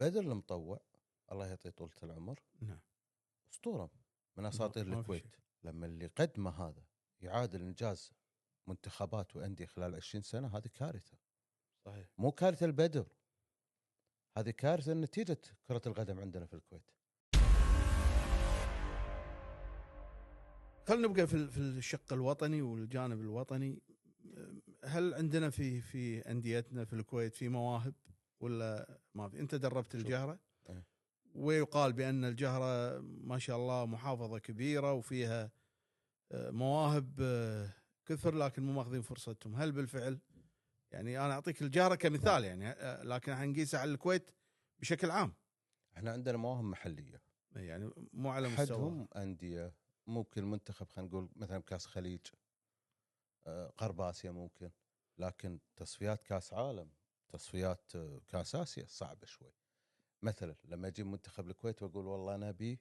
بدر المطوع الله يعطيه طولة العمر، نعم، أسطورة من أساطير ما في الكويت. شيء. لما اللي قدمه هذا يعادل إنجاز منتخبات وأندية خلال 20 سنة، هذه كارثة. صحيح. مو كارثة البدر، هذه كارثة نتيجة كرة القدم عندنا في الكويت. خلينا نبقى في الشق الوطني والجانب الوطني. هل عندنا في أنديتنا في الكويت في مواهب ولا ما في؟ أنت دربت الجهرة، ويقال بأن الجهرة ما شاء الله محافظة كبيرة وفيها مواهب كثر، لكن مو ماخذين فرصتهم. هل بالفعل يعني أنا أعطيك الجهرة كمثال يعني، لكن حنقيسها على الكويت بشكل عام. احنا عندنا مواهب محلية، يعني مو على مستوى أحدهم أندية، ممكن منتخب خلينا نقول مثلا كاس خليج، غرب آسيا ممكن، لكن تصفيات كاس عالم، تصفيات كاس آسيا صعبة شوي. مثلا لما يجي منتخب الكويت واقول والله انا ابي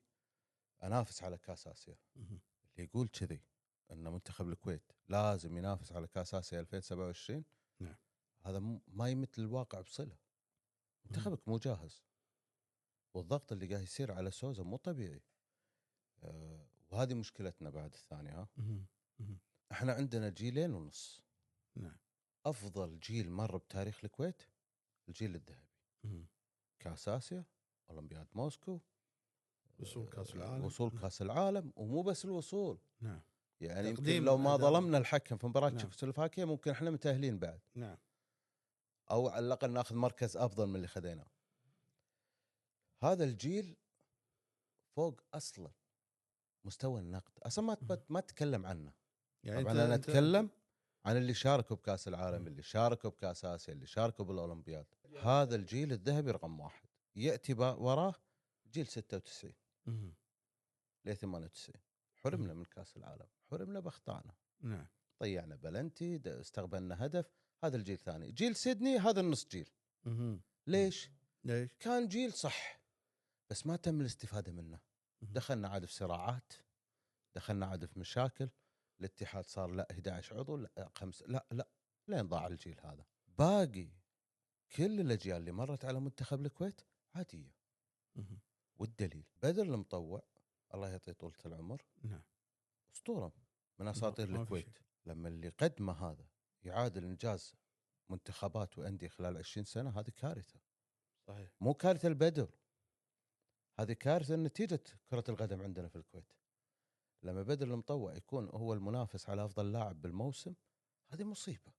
انافس على كاس اسيا، اللي يقول كذي ان منتخب الكويت لازم ينافس على كاس اسيا 2027، نعم، هذا ما يمت الواقع بصله. منتخبك مو جاهز، والضغط اللي قاعد يصير على سوزا مو طبيعي. وهذه مشكلتنا بعد الثانيه. احنا عندنا جيلين ونص. نعم، افضل جيل مر بتاريخ الكويت الجيل الذهبي، كاس اسيا، اولمبياد موسكو، وصول كاس العالم، وصول كاس العالم، ومو بس الوصول، نعم، يعني يمكن تقديم لو ما أداء. ظلمنا الحكم في مباراة نعم. تشيكوسلوفاكيا ممكن احنا متأهلين بعد، نعم، او على الاقل ناخذ مركز افضل من اللي خذيناه. هذا الجيل فوق اصلا مستوى النقد، اصلا ما تتكلم عنه. يعني طبعا انت انا انت اتكلم عن اللي شاركوا بكاس العالم، اللي شاركوا بكاس اسيا، اللي شاركوا بالاولمبياد. هذا الجيل الذهبي رقم واحد. ياتي وراه جيل 96 ل 98، حرمنا من كاس العالم، حرمنا باخطائنا. نعم، ضيعنا بلنتي، استقبلنا هدف. هذا الجيل الثاني. جيل سيدني هذا النص جيل. ليش؟ كان جيل صح بس ما تم الاستفادة منه. دخلنا عاد في صراعات، دخلنا عاد في مشاكل. الاتحاد صار لا 11 عضو، لا 5، لا لين ضاع الجيل هذا. باقي كل الأجيال اللي مرت على منتخب الكويت عادية. والدليل بدر المطوع الله يعطيه طولة العمر، نعم، أسطورة من أساطير ما في الكويت. شيء. لما اللي قدمه هذا يعادل إنجاز منتخبات وأندية خلال 20 سنة، هذه كارثة. صحيح. مو كارثة البدر، هذه كارثة نتيجة كرة القدم عندنا في الكويت. لما بدر المطوع يكون هو المنافس على أفضل لاعب بالموسم، هذه مصيبة.